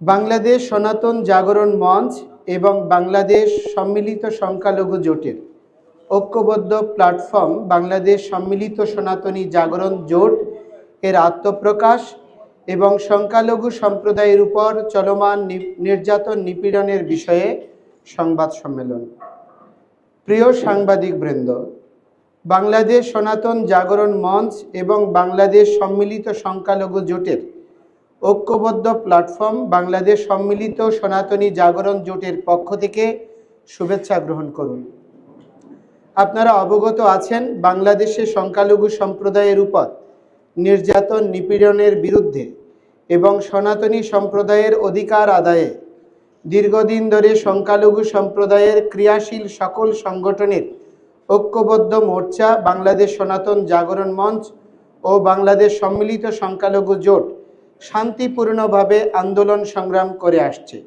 বাংলাদেশ সনাতন জাগরণ মঞ্চ এবং বাংলাদেশ সম্মিলিত সংখ্যালঘু জোটের ঐক্যবদ্ধ প্ল্যাটফর্ম বাংলাদেশ সম্মিলিত সনাতনী জাগরণ জোট এর আত্মপ্রকাশ এবং সংখ্যালঘু সম্প্রদায়ের উপর চলমান নির্যাতন নিপীড়নের বিষয়ে সংবাদ সম্মেলন। প্রিয় সাংবাদিকবৃন্দ, বাংলাদেশ সনাতন জাগরণ মঞ্চ এবং বাংলাদেশ সম্মিলিত সংখ্যালঘু জোটের ঐক্যবদ্ধ প্ল্যাটফর্ম বাংলাদেশ সম্মিলিত সনাতনী জাগরণ জোটের পক্ষ থেকে শুভেচ্ছা গ্রহণ করুন। আপনারা অবগত আছেন, বাংলাদেশে সংখ্যালঘু সম্প্রদায়ের উপর নির্যাতন নিপীড়নের বিরুদ্ধে এবং সনাতনী সম্প্রদায়ের অধিকার আদায়ে দীর্ঘদিন ধরে সংখ্যালঘু সম্প্রদায়ের ক্রিয়াশীল সকল সংগঠনের ঐক্যবদ্ধ মোর্চা বাংলাদেশ সনাতন জাগরণ মঞ্চ ও বাংলাদেশ সম্মিলিত সংখ্যালঘু জোট শান্তিপূর্ণভাবে আন্দোলন সংগ্রাম করে আসছে।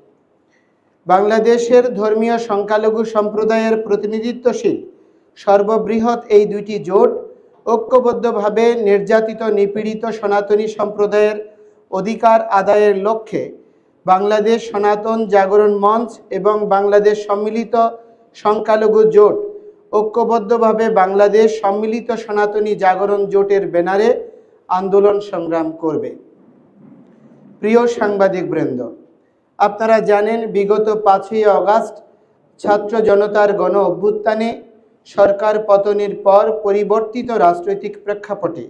বাংলাদেশের ধর্মীয় সংখ্যালঘু সম্প্রদায়ের প্রতিনিধিত্বশীল সর্ববৃহৎ এই দুইটি জোট ঐক্যবদ্ধভাবে নির্যাতিত নিপীড়িত সনাতনী সম্প্রদায়ের অধিকার আদায়ের লক্ষ্যে বাংলাদেশ সনাতন জাগরণ মঞ্চ এবং বাংলাদেশ সম্মিলিত সংখ্যালঘু জোট ঐক্যবদ্ধভাবে বাংলাদেশ সম্মিলিত সনাতনী জাগরণ জোটের ব্যানারে আন্দোলন সংগ্রাম করবে। প্রিয় সাংবাদিকবৃন্দ, আপনারা জানেন, বিগত 5ই আগস্ট ছাত্র জনতার গণ অভ্যুত্থানে সরকার পতনের পর পরিবর্তিত রাজনৈতিক প্রেক্ষাপটে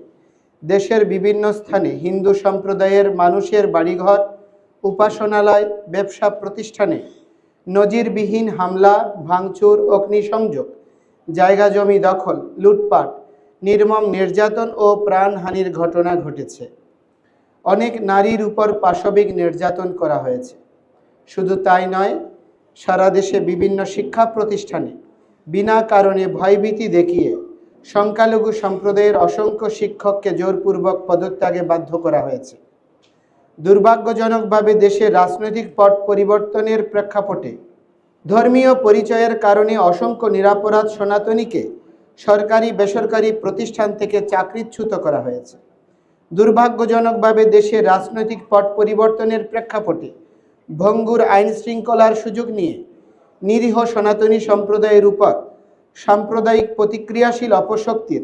দেশের বিভিন্ন স্থানে হিন্দু সম্প্রদায়ের মানুষের বাড়িঘর, উপাসনালয়, ব্যবসা প্রতিষ্ঠানে নজিরবিহীন হামলা, ভাঙচুর, অগ্নিসংযোগ, জায়গা জমি দখল, লুটপাট, নির্মম নির্যাতন ও প্রাণহানির ঘটনা ঘটেছে। অনেক নারীর উপর পাশবিক নির্যাতন করা হয়েছে। শুধু তাই নয়, সারা দেশে বিভিন্ন শিক্ষা প্রতিষ্ঠানে বিনা কারণে ভয়ভীতি দেখিয়ে সংখ্যালঘু সম্প্রদায়ের অসংখ্য শিক্ষককে জোরপূর্বক পদত্যাগে বাধ্য করা হয়েছে। দুর্ভাগ্যজনকভাবে দেশের রাজনৈতিক পট পরিবর্তনের প্রেক্ষাপটে ধর্মীয় পরিচয়ের কারণে অসংখ্য নিরপরাধ সনাতনীকে সরকারি বেসরকারি প্রতিষ্ঠান থেকে চাকরিচ্যুত করা হয়েছে। দুর্ভাগ্যজনকভাবে দেশের রাজনৈতিক পট পরিবর্তনের প্রেক্ষাপটে ভঙ্গুর আইন শৃঙ্খলার সুযোগ নিয়ে নিরীহ সনাতনী সম্প্রদায়ের উপর সাম্প্রদায়িক প্রতিক্রিয়াশীল অপশক্তির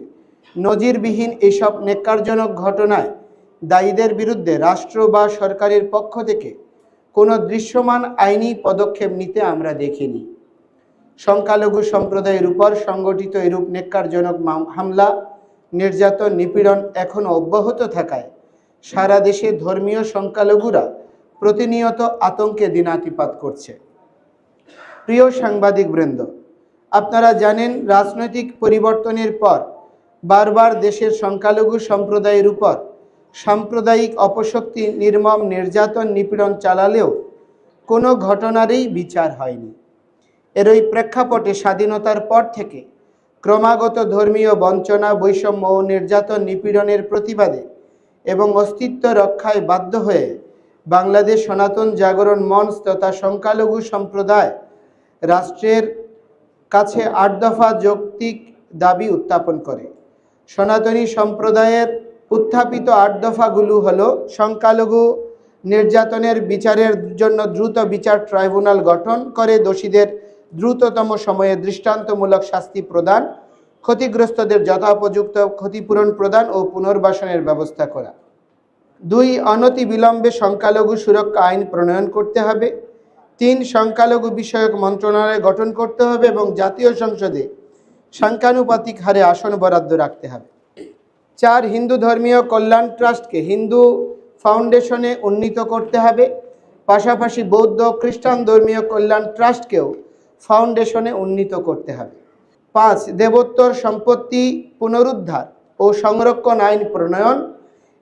নজিরবিহীন এসব ন্যাক্কারজনক ঘটনায় দায়ীদের বিরুদ্ধে রাষ্ট্র বা সরকারের পক্ষ থেকে কোনো দৃশ্যমান আইনি পদক্ষেপ নিতে আমরা দেখিনি। সংখ্যালঘু সম্প্রদায়ের উপর সংগঠিত এরূপ ন্যাক্কারজনক হামলা, নির্যাতন, নিপীড়ন এখনও অব্যাহত থাকায় সারা দেশে ধর্মীয় সংখ্যালঘুরা প্রতিনিয়ত আতঙ্কে দিনাতিপাত করছে। প্রিয় সাংবাদিকবৃন্দ, আপনারা জানেন, রাজনৈতিক পরিবর্তনের পর বারবার দেশের সংখ্যালঘু সম্প্রদায়ের উপর সাম্প্রদায়িক অপশক্তি নির্মম নির্যাতন নিপীড়ন চালালেও কোনো ঘটনারই বিচার হয়নি। এরই প্রেক্ষাপটে স্বাধীনতার পর থেকে ক্রমাগত ধর্মীয় বঞ্চনা, বৈষম্য ও নির্যাতন নিপীড়নের প্রতিবাদে এবং অস্তিত্ব রক্ষায় বাধ্য হয়ে বাংলাদেশ সনাতন জাগরণ মঞ্চ তথা সংখ্যালঘু সম্প্রদায় রাষ্ট্রের কাছে 8 দফা যৌক্তিক দাবি উত্থাপন করে। সনাতনী সম্প্রদায়ের উত্থাপিত 8 দফাগুলো হলো: সংখ্যালঘু নির্যাতনের বিচারের জন্য দ্রুত বিচার ট্রাইব্যুনাল গঠন করে দোষীদের দ্রুততম সময়ে দৃষ্টান্তমূলক শাস্তি প্রদান, ক্ষতিগ্রস্তদের যথোপযুক্ত ক্ষতিপূরণ প্রদান ও পুনর্বাসনের ব্যবস্থা করা। 2. অনতিবিলম্বে সংখ্যালঘু সুরক্ষা আইন প্রণয়ন করতে হবে। 3. সংখ্যালঘু বিষয়ক মন্ত্রণালয় গঠন করতে হবে এবং জাতীয় সংসদে সংখ্যানুপাতিক হারে আসন বরাদ্দ রাখতে হবে। 4. হিন্দু ধর্মীয় কল্যাণ ট্রাস্টকে হিন্দু ফাউন্ডেশনে উন্নীত করতে হবে। পাশাপাশি বৌদ্ধ খ্রিস্টান ধর্মীয় কল্যাণ ট্রাস্টকেও ফাউন্ডেশনে উন্নীত করতে হবে। 5. দেবোত্তর সম্পত্তি পুনরুদ্ধার ও সংরক্ষণ আইন প্রণয়ন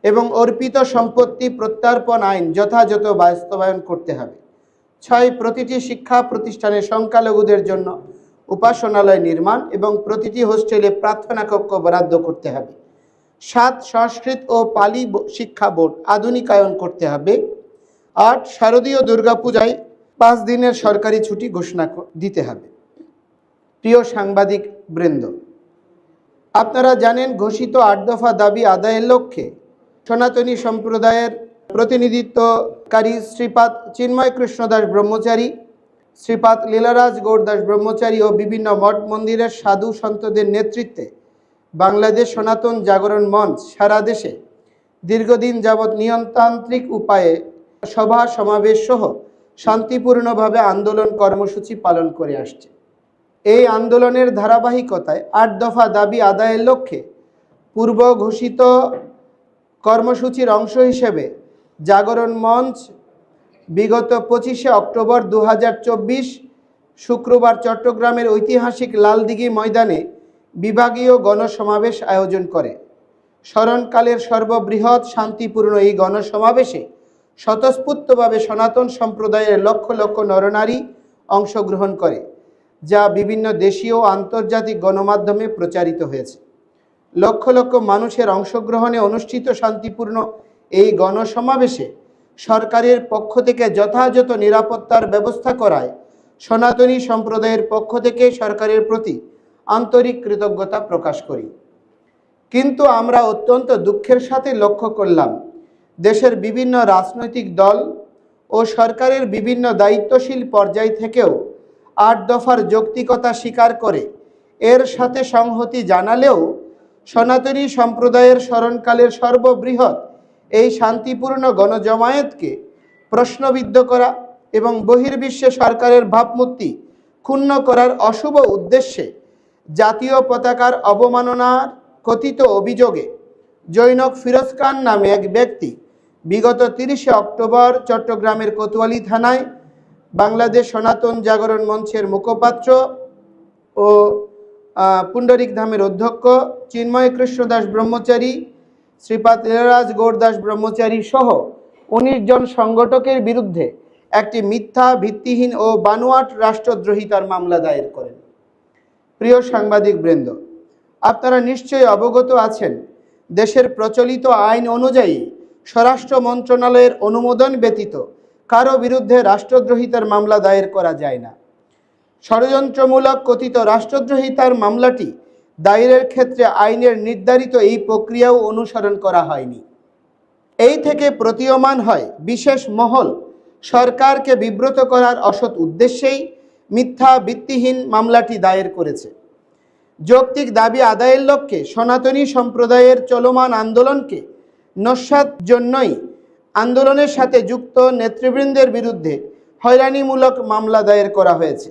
এবং অর্পিত সম্পত্তি প্রত্যার্পণ আইন যথাযথ বাস্তবায়ন করতে হবে। 6. প্রতিটি শিক্ষা প্রতিষ্ঠানে সংখ্যালঘুদের জন্য উপাসনালয় নির্মাণ এবং প্রতিটি হোস্টেলে প্রার্থনা কক্ষ বরাদ্দ করতে হবে। 7. সংস্কৃত ও পালি শিক্ষা বোর্ড আধুনিকায়ন করতে হবে। 8. শারদীয় দুর্গাপূজায় 5 দিনের সরকারি ছুটি ঘোষণা দিতে হবে। প্রিয় সাংবাদিক বৃন্দ, আপনারা জানেন, ঘোষিত 8 দফা দাবি আদায়ের লক্ষ্যে সনাতনী সম্প্রদায়ের প্রতিনিধিত্বকারী শ্রীপাদ চিন্ময় কৃষ্ণ দাস ব্রহ্মচারী, শ্রীপাদ লীলারাজ গৌর দাস ব্রহ্মচারী ও বিভিন্ন মঠ মন্দিরের সাধু সন্তদের নেতৃত্বে বাংলাদেশ সনাতন জাগরণ মঞ্চ সারা দেশে দীর্ঘদিন যাবৎ নিয়মতান্ত্রিক উপায়ে সভা সমাবেশ সহ শান্তিপূর্ণভাবে আন্দোলন কর্মসূচি পালন করে আসছে। এই আন্দোলনের ধারাবাহিকতায় ৮ দফা দাবি আদায়ের লক্ষ্যে পূর্ব ঘোষিত কর্মসূচির অংশ হিসেবে জাগরণ মঞ্চ বিগত 25শে অক্টোবর 2024 শুক্রবার চট্টগ্রামের ঐতিহাসিক লালদিঘি ময়দানে বিভাগীয় গণসমাবেশ আয়োজন করে। স্মরণকালের সর্ববৃহৎ শান্তিপূর্ণ এই গণসমাবেশে স্বতঃস্ফূর্তভাবে সনাতন সম্প্রদায়ের লক্ষ লক্ষ নরনারী অংশগ্রহণ করে, যা বিভিন্ন দেশীয় ও আন্তর্জাতিক গণমাধ্যমে প্রচারিত হয়েছে। লক্ষ লক্ষ মানুষের অংশগ্রহণে অনুষ্ঠিত শান্তিপূর্ণ এই গণসমাবেশে সরকারের পক্ষ থেকে যথাযথ নিরাপত্তার ব্যবস্থা করায় সনাতনী সম্প্রদায়ের পক্ষ থেকে সরকারের প্রতি আন্তরিক কৃতজ্ঞতা প্রকাশ করি। কিন্তু আমরা অত্যন্ত দুঃখের সাথে লক্ষ্য করলাম, দেশের বিভিন্ন রাজনৈতিক দল ও সরকারের বিভিন্ন দায়িত্বশীল পর্যায় থেকেও ৮ দফার যৌক্তিকতা স্বীকার করে এর সাথে সংহতি জানালেও সনাতনী সম্প্রদায়ের স্মরণকালের সর্ববৃহৎ এই শান্তিপূর্ণ গণজমায়েতকে প্রশ্নবিদ্ধ করা এবং বহির্বিশ্বে সরকারের ভাবমূর্তি ক্ষুণ্ণ করার অশুভ উদ্দেশ্যে জাতীয় পতাকার অবমাননার কথিত অভিযোগে জৈনক ফিরোজ খান নামে এক ব্যক্তি বিগত 30শে অক্টোবর চট্টগ্রামের কোতোয়ালি থানায় বাংলাদেশ সনাতন জাগরণ মঞ্চের মুখপাত্র ও পুণ্ডরিক ধামের অধ্যক্ষ চিন্ময় কৃষ্ণ দাস ব্রহ্মচারী, শ্রীপাদ লীলারাজ গৌর দাস ব্রহ্মচারী সহ 19 জন সংগঠকের বিরুদ্ধে একটি মিথ্যা, ভিত্তিহীন ও বানোয়াট রাষ্ট্রদ্রোহিতার মামলা দায়ের করেন। প্রিয় সাংবাদিক বৃন্দ, আপনারা নিশ্চয়ই অবগত আছেন, দেশের প্রচলিত আইন অনুযায়ী স্বরাষ্ট্র মন্ত্রণালয়ের অনুমোদন ব্যতীত কারো বিরুদ্ধে রাষ্ট্রদ্রোহিতার মামলা দায়ের করা যায় না। ষড়যন্ত্রমূলক কথিত রাষ্ট্রদ্রোহিতার মামলাটি দায়েরের ক্ষেত্রে আইনের নির্ধারিত এই প্রক্রিয়াও অনুসরণ করা হয়নি। এই থেকে প্রতীয়মান হয় বিশেষ মহল সরকারকে বিব্রত করার অসৎ উদ্দেশ্যেই মিথ্যা, ভিত্তিহীন মামলাটি দায়ের করেছে। যৌক্তিক দাবি আদায়ের লক্ষ্যে সনাতনী সম্প্রদায়ের চলমান আন্দোলনকে নস্যাৎ জন্যই আন্দোলনের সাথে যুক্ত নেতৃবৃন্দের বিরুদ্ধে হয়রানিমূলক মামলা দায়ের করা হয়েছে।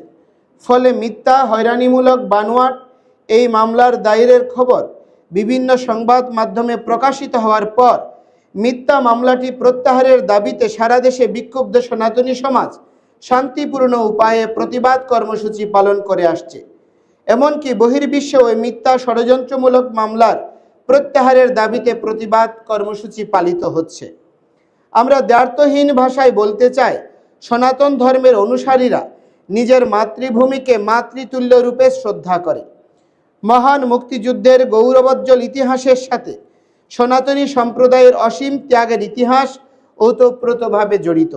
ফলে মিথ্যা, হয়রানিমূলক, বানোয়াট এই মামলার দায়েরের খবর বিভিন্ন সংবাদ মাধ্যমে প্রকাশিত হওয়ার পর মিথ্যা মামলাটি প্রত্যাহারের দাবিতে সারা দেশে বিক্ষুব্ধ সনাতনী সমাজ শান্তিপূর্ণ উপায়ে প্রতিবাদ কর্মসূচি পালন করে আসছে। এমনকি বহির্বিশ্বে ওই মিথ্যা ষড়যন্ত্রমূলক মামলার প্রত্যাহারের দাবিতে প্রতিবাদ কর্মসূচি পালিত হচ্ছে। আমরা দ্ব্যর্থহীন ভাষায় বলতে চাই, সনাতন ধর্মের অনুসারীরা নিজের মাতৃভূমিকে মাতৃতুল্য রূপে শ্রদ্ধা করে। মহান মুক্তিযুদ্ধের গৌরবোজ্জ্বল ইতিহাসের সাথে সনাতনী সম্প্রদায়ের অসীম ত্যাগের ইতিহাস ওতপ্রোতভাবে জড়িত।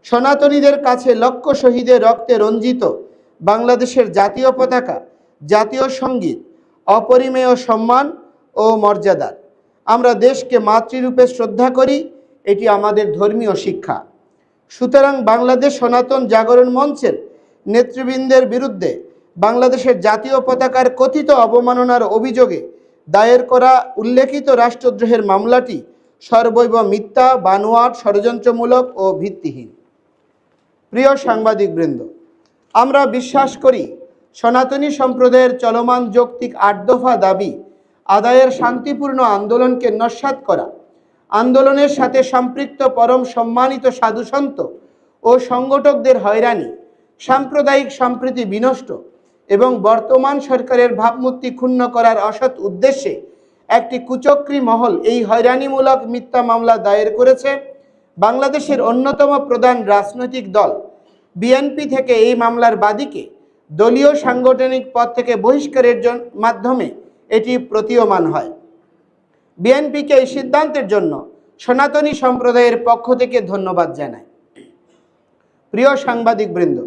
সনাতনীদের কাছে লক্ষ শহীদের রক্তে রঞ্জিত বাংলাদেশের জাতীয় পতাকা, জাতীয় সঙ্গীত অপরিমেয় সম্মান ও মর্যাদার। আমরা দেশকে মাতৃরূপে শ্রদ্ধা করি, এটি আমাদের ধর্মীয় শিক্ষা। সুতরাং বাংলাদেশ সনাতন জাগরণ মঞ্চের নেতৃবৃন্দের বিরুদ্ধে বাংলাদেশের জাতীয় পতাকার কথিত অবমাননার অভিযোগে দায়ের করা উল্লেখিত রাষ্ট্রদ্রোহের মামলাটি সর্বৈব মিথ্যা, বানোয়াট, ষড়যন্ত্রমূলক ও ভিত্তিহীন। প্রিয় সাংবাদিকবৃন্দ, আমরা বিশ্বাস করি সনাতনী সম্প্রদায়ের চলমান যৌক্তিক ৮ দফা দাবি আদায়ের শান্তিপূর্ণ আন্দোলনকে নস্যাৎ করা, আন্দোলনের সাথে সম্পৃক্ত পরম সম্মানিত সাধুসন্ত ও সংগঠকদের হয়রানি, সাম্প্রদায়িক সম্প্রীতি বিনষ্ট এবং বর্তমান সরকারের ভাবমূর্তি ক্ষুণ্ণ করার অসৎ উদ্দেশ্যে একটি কুচক্রী মহল এই হয়রানিমূলক মিথ্যা মামলা দায়ের করেছে। বাংলাদেশের অন্যতম প্রধান রাজনৈতিক দল বিএনপি থেকে এই মামলার বাদীকে দলীয় সাংগঠনিক পদ থেকে বহিষ্কারের মাধ্যমে এটি প্রতীয়মান হয়। বিএনপিকে এই সিদ্ধান্তের জন্য সনাতনী সম্প্রদায়ের পক্ষ থেকে ধন্যবাদ জানাই। প্রিয় সাংবাদিকবৃন্দ,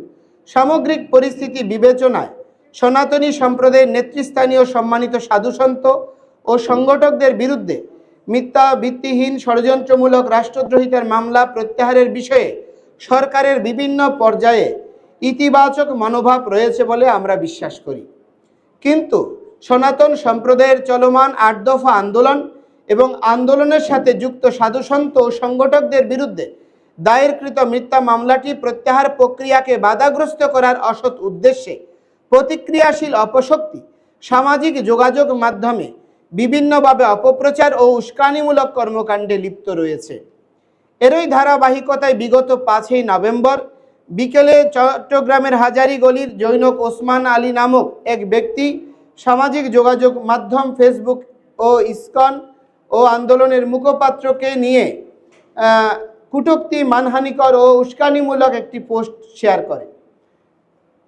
সামগ্রিক পরিস্থিতি বিবেচনায় সনাতনী সম্প্রদায়ের নেতৃস্থানীয় সম্মানিত সাধুসন্ত ও সংগঠকদের বিরুদ্ধে মিথ্যা ভিত্তিহীন ষড়যন্ত্রমূলক রাষ্ট্রদ্রোহিতার মামলা প্রত্যাহারের বিষয়ে সরকারের বিভিন্ন পর্যায়ে ইতিবাচক মনোভাব রয়েছে বলে আমরা বিশ্বাস করি। কিন্তু সনাতন সম্প্রদায়ের চলমান ৮ দফা আন্দোলন এবং আন্দোলনের সাথে যুক্ত সাধুসন্ত ও সংগঠকদের বিরুদ্ধে দায়েরকৃত মিথ্যা মামলাটি প্রত্যাহার প্রক্রিয়াকে বাধাগ্রস্ত করার অসৎ উদ্দেশ্যে প্রতিক্রিয়াশীল অপশক্তি সামাজিক যোগাযোগ মাধ্যমে বিভিন্নভাবে অপপ্রচার ও উস্কানিমূলক কর্মকাণ্ডে লিপ্ত রয়েছে। এরই ধারাবাহিকতায় বিগত ৫ই নভেম্বর বিকেলে চট্টগ্রামের হাজারীগলির জৈনক ওসমান আলী নামক এক ব্যক্তি সামাজিক যোগাযোগ মাধ্যম ফেসবুক ও ইসকন ও আন্দোলনের মুখপাত্রকে নিয়ে কটূক্তি, মানহানিকর ও উস্কানিমূলক একটি পোস্ট শেয়ার করে।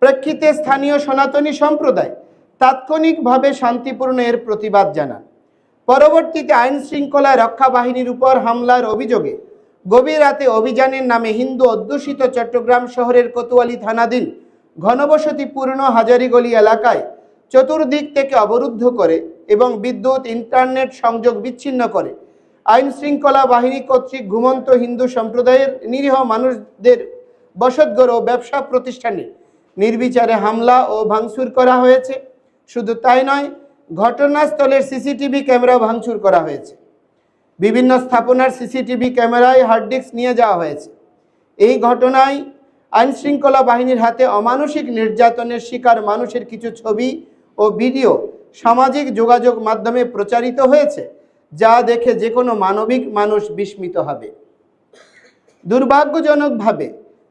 প্রেক্ষিতে স্থানীয় সনাতনী সম্প্রদায় তাৎক্ষণিকভাবে শান্তিপূর্ণ এর প্রতিবাদ জানান। পরবর্তীতে আইন শৃঙ্খলা রক্ষা বাহিনীর উপর হামলার অভিযোগে গভীর রাতে অভিযানের নামে হিন্দু অধ্যুষিত চট্টগ্রাম শহরের কোতোয়ালি থানাধীন ঘনবসতিপূর্ণ হাজারীগলি এলাকায় চতুর্দিক থেকে অবরুদ্ধ করে এবং বিদ্যুৎ ইন্টারনেট সংযোগ বিচ্ছিন্ন করে আইন শৃঙ্খলা বাহিনী কর্তৃক ঘুমন্ত হিন্দু সম্প্রদায়ের নিরীহ মানুষদের বসতঘর ও ব্যবসা প্রতিষ্ঠানে নির্বিচারে হামলা ও ভাঙচুর করা হয়েছে। শুধু তাই নয়, ঘটনাস্থলের সিসিটিভি ক্যামেরা ভাঙচুর করা হয়েছে। বিভিন্ন স্থাপনার সিসিটিভি ক্যামেরায় হার্ড ডিস্ক নিয়ে যাওয়া হয়েছে। এই ঘটনায় আইন শৃঙ্খলা বাহিনীর হাতে অমানসিক নির্যাতনের শিকার মানুষের কিছু ছবি ও ভিডিও সামাজিক যোগাযোগ মাধ্যমে প্রচারিত হয়েছে, যা দেখে যে কোনো মানবিক মানুষ বিস্মিত হবে। দুর্ভাগ্যজনকভাবে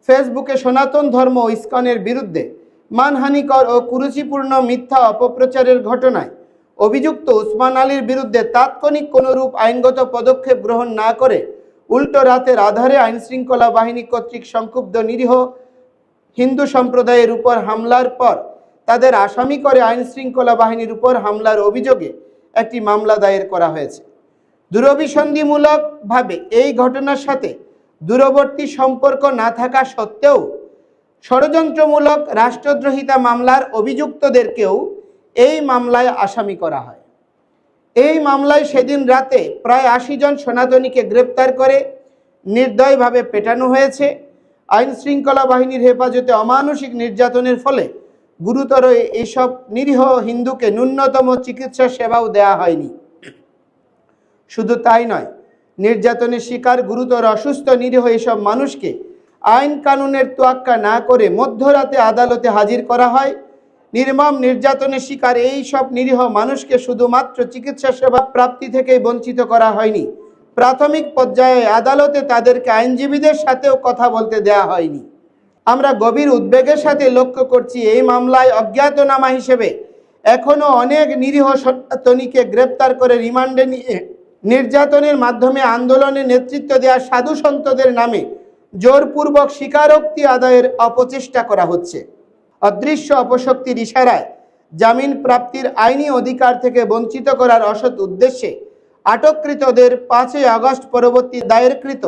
ফেসবুকে সনাতন ধর্ম ও ইসকনের বিরুদ্ধে মানহানিকর ও কুরুচিপূর্ণ মিথ্যা অপপ্রচারের ঘটনায় অভিযুক্ত ওসমান আলীর বিরুদ্ধে তাৎক্ষণিক কোনরূপ আইনগত পদক্ষেপ গ্রহণ না করে উল্টো রাতের আধারে আইন শৃঙ্খলা বাহিনী কর্তৃক সংক্ষুব্ধ নিরীহ হিন্দু সম্প্রদায়ের উপর হামলার পর তাদের আসামি করে আইন শৃঙ্খলা বাহিনীর উপর হামলার অভিযোগে একটি মামলা দায়ের করা হয়েছে। দূরভিসন্ধিমূলকভাবে এই ঘটনার সাথে দূরবর্তী সম্পর্ক না থাকা সত্ত্বেও ষড়যন্ত্রমূলক রাষ্ট্রদ্রোহিতা মামলার অভিযুক্তদেরকেও এই মামলায় আসামি করা হয়। এই মামলায় সেদিন রাতে প্রায় ৮০ জন সনাতনীকে গ্রেপ্তার করে নির্দয়ভাবে পেটানো হয়েছে। আইন শৃঙ্খলা বাহিনীর হেফাজতে অমানসিক নির্যাতনের ফলে গুরুতর এইসব নিরীহ হিন্দুকে ন্যূনতম চিকিৎসা সেবাও দেওয়া হয়নি। শুধু তাই নয়, নির্যাতনের শিকার গুরুতর অসুস্থ নিরীহ এসব মানুষকে আইন কানুনের তোয়াক্কা না করে মধ্যরাতে আদালতে হাজির করা হয়। নির্মম নির্যাতনের শিকার এই সব নিরীহ মানুষকে শুধুমাত্র চিকিৎসা সেবা প্রাপ্তি থেকে বঞ্চিত করা হয়নি, প্রাথমিক পর্যায়ে আদালতে তাদেরকে আইনজীবীদের সাথেও কথা বলতে দেওয়া হয়নি। আমরা গভীর উদ্বেগের সাথে লক্ষ্য করছি, এই মামলায় অজ্ঞাতনামা হিসেবে এখনও অনেক নিরীহ সনাতনীকে গ্রেপ্তার করে রিমান্ডে নিয়ে নির্যাতনের মাধ্যমে আন্দোলনে নেতৃত্ব দেওয়া সাধু সন্তদের নামে জোরপূর্বক স্বীকারোক্তি আদায়ের অপচেষ্টা করা হচ্ছে। অদৃশ্য অপশক্তির ইশারায় জামিন প্রাপ্তির আইনি অধিকার থেকে বঞ্চিত করার অসৎ উদ্দেশ্যে আটককৃতদের ৫ই আগস্ট পরবর্তী দায়েরকৃত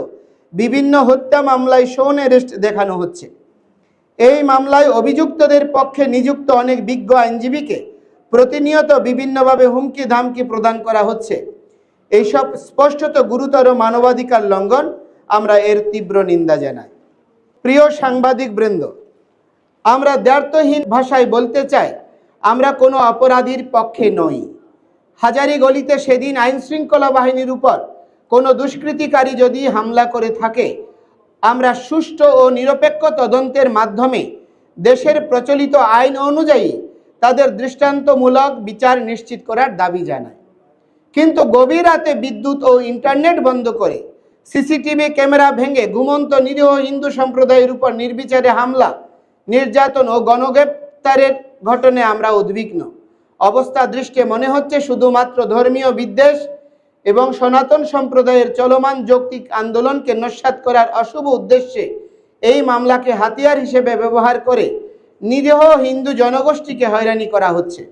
বিভিন্ন হত্যা মামলায় শোন অ্যারেস্ট দেখানো হচ্ছে। এই মামলায় অভিযুক্তদের পক্ষে নিযুক্ত অনেক বিজ্ঞ আইনজীবীকে প্রতিনিয়ত বিভিন্নভাবে হুমকি ধামকি প্রদান করা হচ্ছে। এইসব স্পষ্টত গুরুতর মানবাধিকার লঙ্ঘন। আমরা এর তীব্র নিন্দা জানাই। প্রিয় সাংবাদিক বৃন্দ, আমরা দ্ব্যর্থহীন ভাষায় বলতে চাই, আমরা কোনো অপরাধীর পক্ষে নই। হাজারীগলিতে সেদিন আইন শৃঙ্খলা বাহিনীর উপর কোনো দুষ্কৃতিকারী যদি হামলা করে থাকে, আমরা সুষ্ঠু ও নিরপেক্ষ তদন্তের মাধ্যমে দেশের প্রচলিত আইন অনুযায়ী তাদের দৃষ্টান্তমূলক বিচার নিশ্চিত করার দাবি জানাই। কিন্তু গভীর রাতে বিদ্যুৎ ও ইন্টারনেট বন্ধ করে সিসিটিভি ক্যামেরা ভেঙে ঘুমন্ত নিরীহ হিন্দু সম্প্রদায়ের উপর নির্বিচারে হামলা, নির্যাতন ও গণগ্রেপ্তারের ঘটনায় আমরা উদ্বিগ্ন। অবস্থা দৃষ্টে মনে হচ্ছে শুধুমাত্র ধর্মীয় বিদ্বেষ এবং সনাতন সম্প্রদায়ের চলমান যৌক্তিক আন্দোলনকে নস্যাৎ করার অশুভ উদ্দেশ্যে এই মামলাকে হাতিয়ার হিসেবে ব্যবহার করে নিরীহ হিন্দু জনগোষ্ঠীকে হয়রানি করা হচ্ছে।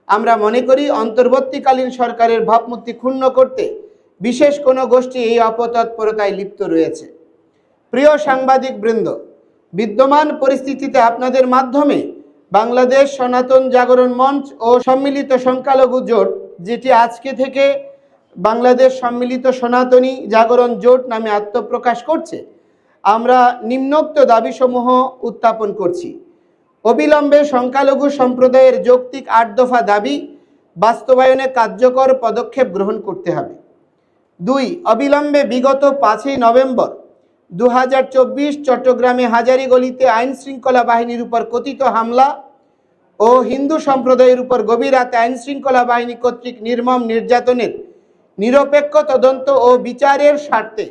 আমরা মনে করি অন্তর্বর্তীকালীন সরকারের ভাবমূর্তি ক্ষুণ্ণ করতে বিশেষ কোনো গোষ্ঠী এই অপতৎপরতায় লিপ্ত রয়েছে। প্রিয় সাংবাদিক বৃন্দ, বিদ্যমান পরিস্থিতিতে আপনাদের মাধ্যমে বাংলাদেশ সনাতন জাগরণ মঞ্চ ও সম্মিলিত সংখ্যালঘু জোট, যেটি আজকে থেকে বাংলাদেশ সম্মিলিত সনাতনী জাগরণ জোট নামে আত্মপ্রকাশ করছে, আমরা নিম্নোক্ত দাবিসমূহ উত্থাপন করছি। অবিলম্বে সংখ্যালঘু সম্প্রদায়ের যৌক্তিক ৮ দফা দাবি বাস্তবায়নে কার্যকর পদক্ষেপ গ্রহণ করতে হবে। ২. অবিলম্বে বিগত ৫ই নভেম্বর ২০২৪ চট্টগ্রামে হাজারীগলিতে আইন শৃঙ্খলা বাহিনীর উপর কথিত হামলা ও হিন্দু সম্প্রদায়ের উপর গভীর রাতে আইন শৃঙ্খলা বাহিনী কর্তৃক নির্মম নির্যাতনের নিরপেক্ষ তদন্ত ও বিচারের স্বার্থে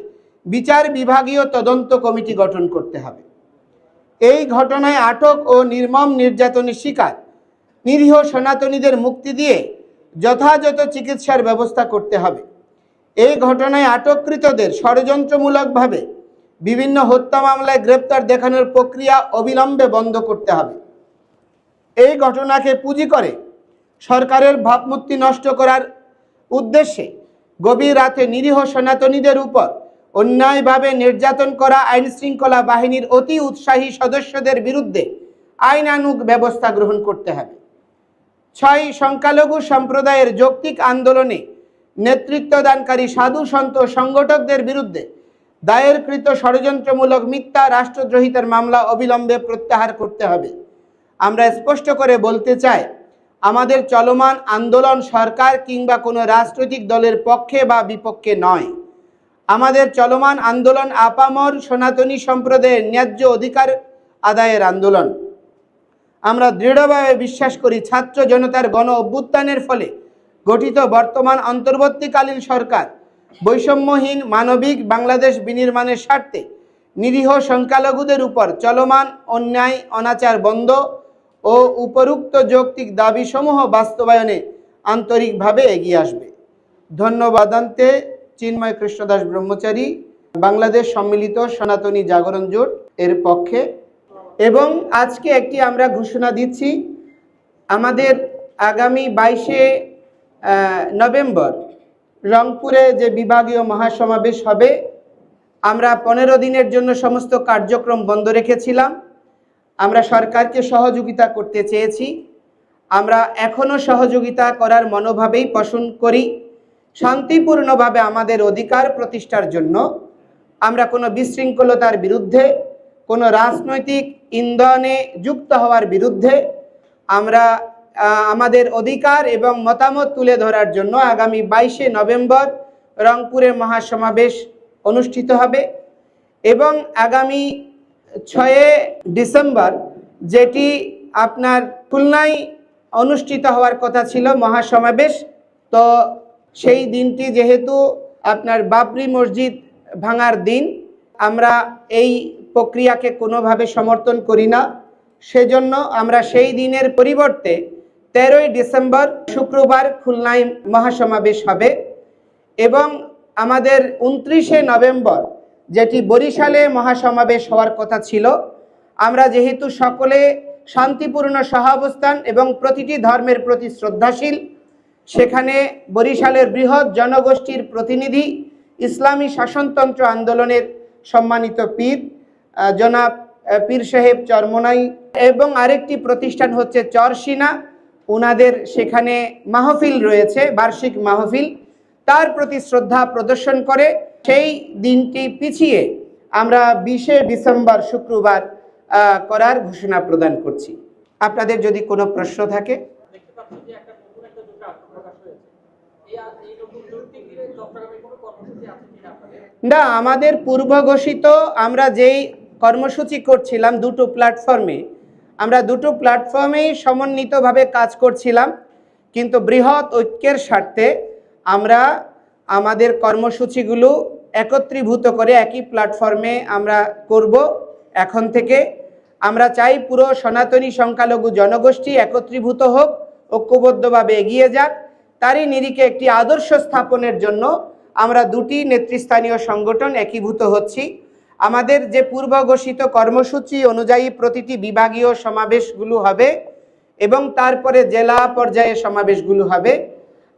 বিচার বিভাগীয় তদন্ত কমিটি গঠন করতে হবে। এই ঘটনায় আটক ও নির্মম নির্যাতনের শিকার নিরীহ সনাতনীদের মুক্তি দিয়ে যথাযথ চিকিৎসার ব্যবস্থা করতে হবে। এই ঘটনায় আটককৃতদের ষড়যন্ত্রমূলকভাবে বিভিন্ন হত্যা মামলায় গ্রেপ্তার দেখানোর প্রক্রিয়া অবিলম্বে বন্ধ করতে হবে। এই ঘটনাকে পুঁজি করে সরকারের ভাবমূর্তি নষ্ট করার উদ্দেশ্যে গভীর রাতে নিরীহ সনাতনীদের উপর অন্যায়ভাবে নির্যাতন করা আইন শৃঙ্খলা বাহিনীর অতি উৎসাহী সদস্যদের বিরুদ্ধে আইনানুগ ব্যবস্থা গ্রহণ করতে হবে। ৬. সংখ্যালঘু সম্প্রদায়ের যৌক্তিক আন্দোলনে নেতৃত্বদানকারী সাধু সন্ত সংগঠকদের বিরুদ্ধে দায়েরকৃত ষড়যন্ত্রমূলক মিথ্যা রাষ্ট্রদ্রোহিতার মামলা অবিলম্বে প্রত্যাহার করতে হবে। আমরা স্পষ্ট করে বলতে চাই, আমাদের চলমান আন্দোলন সরকার কিংবা কোনো রাজনৈতিক দলের পক্ষে বা বিপক্ষে নয়। আমাদের চলমান আন্দোলন আপামর সনাতনী সম্প্রদায়ের ন্যায্য অধিকার আদায়ের আন্দোলন। আমরা দৃঢ়ভাবে বিশ্বাস করি, ছাত্র জনতার গণ অভ্যুত্থানের ফলে গঠিত বর্তমান অন্তর্বর্তীকালীন সরকার বৈষম্যহীন মানবিক বাংলাদেশ বিনির্মাণের স্বার্থে নিরীহ সংখ্যালঘুদের উপর চলমান অন্যায় অনাচার বন্ধ ও উপরোক্ত যৌক্তিক দাবিসমূহ বাস্তবায়নে আন্তরিকভাবে এগিয়ে আসবে। ধন্যবাদান্তে চিন্ময় কৃষ্ণদাস ব্রহ্মচারী, বাংলাদেশ সম্মিলিত সনাতনী জাগরণ জোট এর পক্ষে। এবং আজকে একটি আমরা ঘোষণা দিচ্ছি, আমাদের আগামী 22শে নভেম্বর রংপুরে যে বিভাগীয় মহাসমাবেশ হবে, আমরা 15 দিনের জন্য সমস্ত কার্যক্রম বন্ধ রেখেছিলাম। আমরা সরকারকে সহযোগিতা করতে চেয়েছি। আমরা এখনও সহযোগিতা করার মনোভাবেই পোষণ করি। শান্তিপূর্ণভাবে আমাদের অধিকার প্রতিষ্ঠার জন্য আমরা কোনো বিশৃঙ্খলতার বিরুদ্ধে, কোনো রাজনৈতিক ইন্ধনে যুক্ত হওয়ার বিরুদ্ধে আমরা আমাদের অধিকার এবং মতামত তুলে ধরার জন্য আগামী 22শে নভেম্বর রংপুরে মহাসমাবেশ অনুষ্ঠিত হবে। এবং আগামী 6 ডিসেম্বর যেটি আপনার খুলনায় অনুষ্ঠিত হওয়ার কথা ছিল মহাসমাবেশ, তো সেই দিনটি যেহেতু আপনার বাবরি মসজিদ ভাঙার দিন, আমরা এই প্রক্রিয়াকে কোনোভাবে সমর্থন করি না। সেজন্য আমরা সেই দিনের পরিবর্তে 13ই ডিসেম্বর শুক্রবার খুলনায় মহাসমাবেশ হবে। এবং আমাদের 29শে নভেম্বর যেটি বরিশালে মহাসমাবেশ হওয়ার কথা ছিল, আমরা যেহেতু সকলে শান্তিপূর্ণ সহাবস্থান এবং প্রতিটি ধর্মের প্রতি শ্রদ্ধাশীল, সেখানে বরিশালের বৃহৎ জনগোষ্ঠীর প্রতিনিধি ইসলামী শাসনতন্ত্র আন্দোলনের সম্মানিত পীর জনাব পীর সাহেব চরমোনাই এবং আরেকটি প্রতিষ্ঠান হচ্ছে চরসিনা, ওনাদের সেখানে মাহফিল রয়েছে, বার্ষিক মাহফিল, তার প্রতি শ্রদ্ধা প্রদর্শন করে সেই দিনটি পিছিয়ে আমরা 20শে ডিসেম্বর শুক্রবার করার ঘোষণা প্রদান করছি। আপনাদের যদি কোনো প্রশ্ন থাকে। না, আমাদের পূর্ব ঘোষিত আমরা যেই কর্মসূচি করছিলাম দুটো প্ল্যাটফর্মে, আমরা দুটো প্ল্যাটফর্মেই সমন্বিতভাবে কাজ করছিলাম, কিন্তু বৃহৎ ঐক্যের স্বার্থে আমরা আমাদের কর্মসূচিগুলো একত্রীভূত করে একই প্ল্যাটফর্মে আমরা করব। এখন থেকে আমরা চাই পুরো সনাতনী সংখ্যালঘু জনগোষ্ঠী একত্রীভূত হোক, ঐক্যবদ্ধভাবে এগিয়ে যাক। তারই নিরিখে একটি আদর্শ স্থাপনের জন্য আমরা দুটি নেতৃস্থানীয় সংগঠন একীভূত হচ্ছি। আমাদের যে পূর্ব ঘোষিত কর্মসূচি অনুযায়ী প্রতিটি বিভাগীয় সমাবেশগুলো হবে এবং তারপরে জেলা পর্যায়ে সমাবেশগুলো হবে।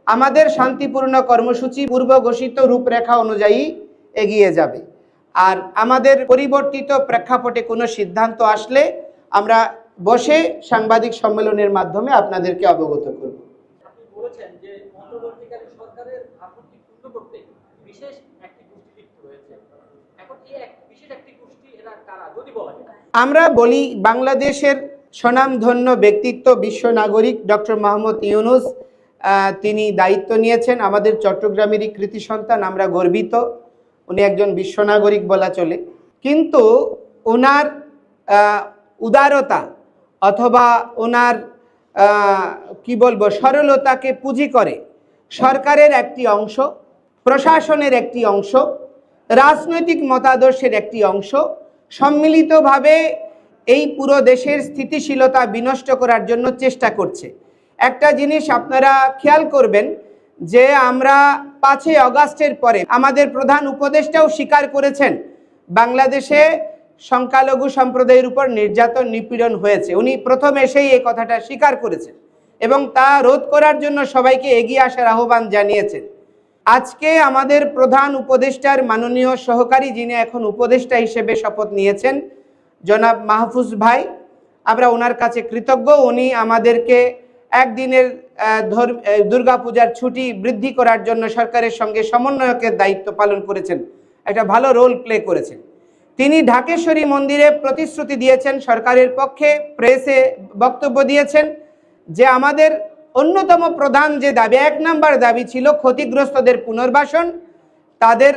আমাদের শান্তিপূর্ণ কর্মসূচি পূর্ব ঘোষিত রূপরেখা অনুযায়ী এগিয়ে যাবে। আর আমাদের পরিবর্তিত প্রেক্ষাপটে কোনো সিদ্ধান্ত আসলে আমরা বসে সাংবাদিক সম্মেলনের মাধ্যমে আপনাদেরকে অবগত করব। আপনি বলেছেন যে অন্তর্বর্তীকালীন সরকারের করতে বিশেষ একটি গোষ্ঠী লিপ্ত হয়েছে। এখন এই বিশেষ একটি গোষ্ঠী এরা কারা যদি বলা যায়? আমরা বলি বাংলাদেশের স্বনামধন্য ব্যক্তিত্ব বিশ্ব নাগরিক ডক্টর মোহাম্মদ ইউনূস তিনি দায়িত্ব নিয়েছেন। আমাদের চট্টগ্রামেরই কৃতি সন্তান, আমরা গর্বিত। উনি একজন বিশ্ব নাগরিক বলা চলে, কিন্তু ওনার উদারতা অথবা ওনার কি বলবো সরলতাকে পুঁজি করে সরকারের একটি অংশ, প্রশাসনের একটি অংশ, রাজনৈতিক মতাদর্শের একটি অংশ সম্মিলিতভাবে এই পুরো দেশের স্থিতিশীলতা বিনষ্ট করার জন্য চেষ্টা করছে। একটা জিনিস আপনারা খেয়াল করবেন যে আমরা 5ই আগস্টের পরে আমাদের প্রধান উপদেষ্টাও স্বীকার করেছেন বাংলাদেশে সংখ্যালঘু সম্প্রদায়ের উপর নির্যাতন নিপীড়ন হয়েছে। উনি প্রথম এসেই এই কথাটা স্বীকার করেছেন এবং তা রোধ করার জন্য সবাইকে এগিয়ে আসার আহ্বান জানিয়েছেন। আজকে আমাদের প্রধান উপদেষ্টার মাননীয় সহকারী, যিনি এখন উপদেষ্টা হিসেবে শপথ নিয়েছেন, জনাব মাহফুজ ভাই, আমরা ওনার কাছে কৃতজ্ঞ। উনি আমাদেরকে একদিনের দুর্গাপূজার ছুটি বৃদ্ধি করার জন্য সরকারের সঙ্গে সমন্বয়কের দায়িত্ব পালন করেছেন, একটা ভালো রোল প্লে করেছেন। তিনি ঢাকেশ্বরী মন্দিরে প্রতিশ্রুতি দিয়েছেন, সরকারের পক্ষে প্রেসে বক্তব্য দিয়েছেন যে আমাদের অন্যতম প্রধান যে দাবি, 1 নম্বর দাবি ছিল ক্ষতিগ্রস্তদের পুনর্বাসন, তাদের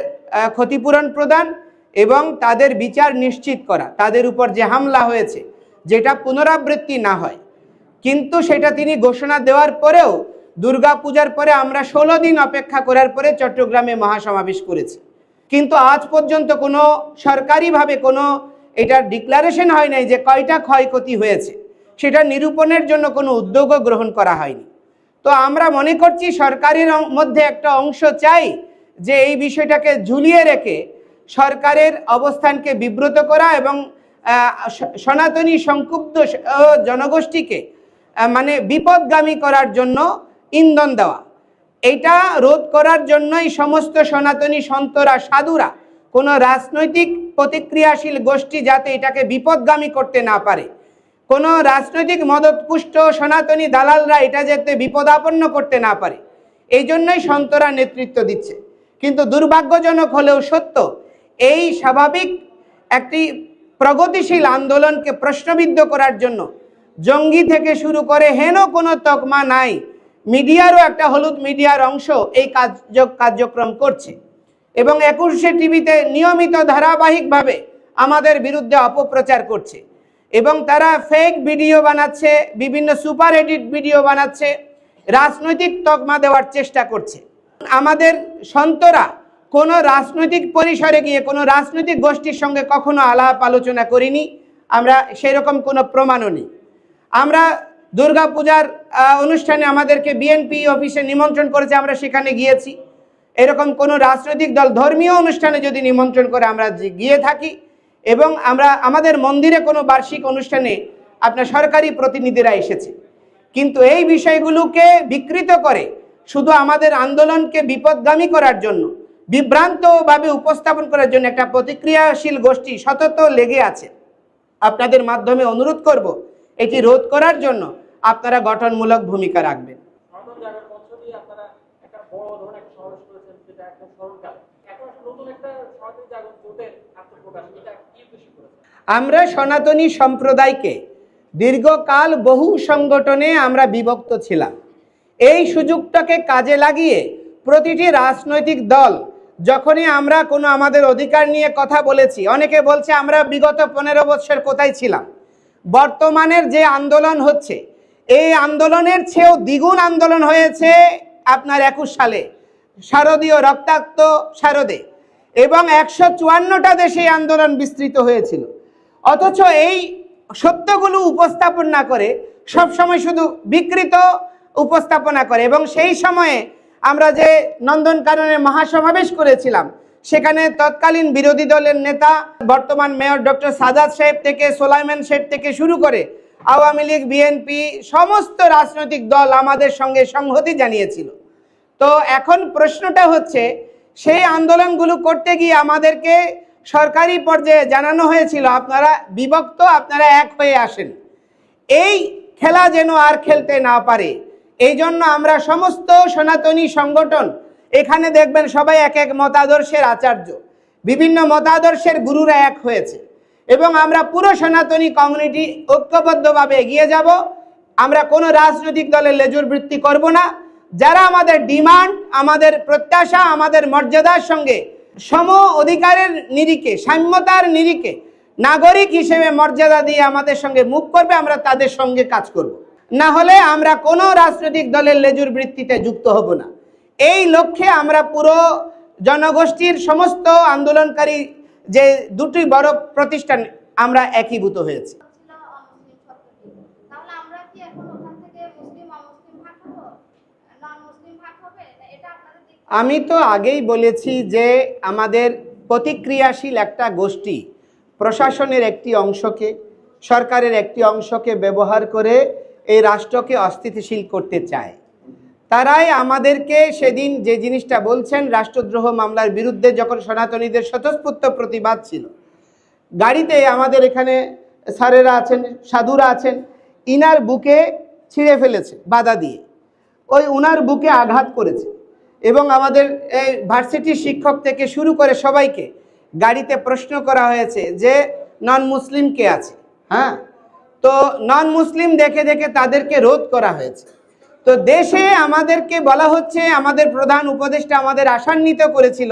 ক্ষতিপূরণ প্রদান এবং তাদের বিচার নিশ্চিত করা, তাদের উপর যে হামলা হয়েছে যেটা পুনরাবৃত্তি না হয়। কিন্তু সেটা তিনি ঘোষণা দেওয়ার পরেও দুর্গাপূজার পরে আমরা 16 দিন অপেক্ষা করার পরে চট্টগ্রামে মহাসমাবেশ করেছি, কিন্তু আজ পর্যন্ত কোনো সরকারিভাবে কোনো এটার ডিক্লারেশন হয় নাই যে কয়টা ক্ষয়ক্ষতি হয়েছে, সেটা নিরূপণের জন্য কোনো উদ্যোগও গ্রহণ করা হয়নি। তো আমরা মনে করছি সরকারের মধ্যে একটা অংশ চাই যে এই বিষয়টাকে ঝুলিয়ে রেখে সরকারের অবস্থানকে বিব্রত করা এবং সনাতনী সংক্ষুব্ধ জনগোষ্ঠীকে মানে বিপদগামী করার জন্য ইন্ধন দেওয়া। এইটা রোধ করার জন্যই সমস্ত সনাতনী সন্তরা, সাধুরা, কোনো রাজনৈতিক প্রতিক্রিয়াশীল গোষ্ঠী যাতে এটাকে বিপদগামী করতে না পারে, কোনো রাজনৈতিক মদতপুষ্ট সনাতনী দালালরা এটা যাতে বিপদাপন্ন করতে না পারে, এই জন্যই সন্তরা নেতৃত্ব দিচ্ছে। কিন্তু দুর্ভাগ্যজনক হলেও সত্য, এই স্বাভাবিক একটি প্রগতিশীল আন্দোলনকে প্রশ্নবিদ্ধ করার জন্য জঙ্গি থেকে শুরু করে হেন কোনো তকমা নাই, মিডিয়ারও একটা হলুদ মিডিয়ার অংশ এই কার্যক্রম করছে এবং 21শে টিভিতে নিয়মিত ধারাবাহিকভাবে আমাদের বিরুদ্ধে অপপ্রচার করছে এবং তারা ফেক ভিডিও বানাচ্ছে, বিভিন্ন সুপার এডিট ভিডিও বানাচ্ছে, রাজনৈতিক তকমা দেওয়ার চেষ্টা করছে। আমাদের সন্তরা কোনো রাজনৈতিক পরিসরে গিয়ে কোনো রাজনৈতিক গোষ্ঠীর সঙ্গে কখনো আলাপ আলোচনা করিনি, আমরা সেরকম কোনো প্রমাণও নেই। আমরা দুর্গাপূজার অনুষ্ঠানে আমাদেরকে বিএনপি অফিসে নিমন্ত্রণ করেছে, আমরা সেখানে গিয়েছি। এরকম কোনো রাজনৈতিক দল ধর্মীয় অনুষ্ঠানে যদি নিমন্ত্রণ করে আমরা গিয়ে থাকি এবং আমরা আমাদের মন্দিরে কোনো বার্ষিক অনুষ্ঠানে আপনার সরকারি প্রতিনিধিরা এসেছে। কিন্তু এই বিষয়গুলোকে বিকৃত করে শুধু আমাদের আন্দোলনকে বিপদগামী করার জন্য, বিভ্রান্তভাবে উপস্থাপন করার জন্য একটা প্রতিক্রিয়াশীল গোষ্ঠী সতত লেগে আছে। আপনাদের মাধ্যমে অনুরোধ করব এটি রোধ করার জন্য আপনারা গঠনমূলক ভূমিকা রাখবেন। আমরা সনাতনী সম্প্রদায়কে দীর্ঘকাল বহু সংগঠনে আমরা বিভক্ত ছিলাম। এই সুযোগটাকে কাজে লাগিয়ে প্রতিটি রাজনৈতিক দল যখনই আমরা কোনো আমাদের অধিকার নিয়ে কথা বলেছি, অনেকে বলছে আমরা বিগত 15 বছর কোথায় ছিলাম। বর্তমানের যে আন্দোলন হচ্ছে, এই আন্দোলনের চেয়েও দ্বিগুণ আন্দোলন হয়েছে আপনার 21 সালে শারদীয় রক্তাক্ত শারদে এবং 154টা দেশে আন্দোলন বিস্তৃত হয়েছিল। অথচ এই সত্যগুলো উপস্থাপন না করে সবসময় শুধু বিকৃত উপস্থাপনা করে এবং সেই সময়ে আমরা যে নন্দনকাননে মহাসমাবেশ করেছিলাম সেখানে তৎকালীন বিরোধী দলের নেতা বর্তমান মেয়র ডক্টর সাদাত সাহেব থেকে সোলাইমান শেখ থেকে শুরু করে আওয়ামী লীগ, বিএনপি সমস্ত রাজনৈতিক দল আমাদের সঙ্গে সংহতি জানিয়েছিল। তো এখন প্রশ্নটা হচ্ছে, সেই আন্দোলনগুলো করতে গিয়ে আমাদেরকে সরকারি পর্যায়ে জানানো হয়েছিল আপনারা বিভক্ত, আপনারা এক হয়ে আসেন। এই খেলা যেন আর খেলতে না পারে এই জন্য আমরা সমস্ত সনাতনী সংগঠন এখানে দেখবেন সবাই এক এক মতাদর্শের আচার্য, বিভিন্ন মতাদর্শের গুরুরা এক হয়েছে এবং আমরা পুরো সনাতনী কমিউনিটি ঐক্যবদ্ধভাবে এগিয়ে যাব। আমরা কোনো রাজনৈতিক দলের লেজুর বৃত্তি করব না। যারা আমাদের ডিমান্ড, আমাদের প্রত্যাশা, আমাদের মর্যাদার সঙ্গে সম অধিকারের নিরিখে, সাম্যতার নিরিখে নাগরিক হিসেবে মর্যাদা দিয়ে আমাদের সঙ্গে মুভ করবে, আমরা তাদের সঙ্গে কাজ করব। না হলে আমরা কোনো রাজনৈতিক দলের লেজুর বৃত্তিতে যুক্ত হব না। এই লক্ষ্যে আমরা পুরো জনগোষ্ঠীর সমস্ত আন্দোলনকারী যে দুটি বড় প্রতিষ্ঠান আমরা একীভূত হয়েছি। আমি তো আগেই বলেছি যে আমাদের প্রতিক্রিয়াশীল একটা গোষ্ঠী প্রশাসনের একটি অংশকে, সরকারের একটি অংশকে ব্যবহার করে এই রাষ্ট্রকে অস্থিতিশীল করতে চায়। তারাই আমাদেরকে সেদিন যে জিনিসটা বলছেন, রাষ্ট্রদ্রোহ মামলার বিরুদ্ধে যখন সনাতনীদের স্বতঃস্ফূর্ত প্রতিবাদ ছিল, গাড়িতে আমাদের এখানে স্যারেরা আছেন, সাধুরা আছেন, ইনার বুকে ছিঁড়ে ফেলেছে বাধা দিয়ে, ওই উনার বুকে আঘাত করেছে এবং আমাদের এই ভার্সিটির শিক্ষক থেকে শুরু করে সবাইকে গাড়িতে প্রশ্ন করা হয়েছে যে নন মুসলিম কে আছে। হ্যাঁ, তো নন মুসলিম দেখে দেখে তাদেরকে রোধ করা হয়েছে। তো দেশে আমাদেরকে বলা হচ্ছে, আমাদের প্রধান উপদেষ্টা আমাদের আশান্বিত করেছিল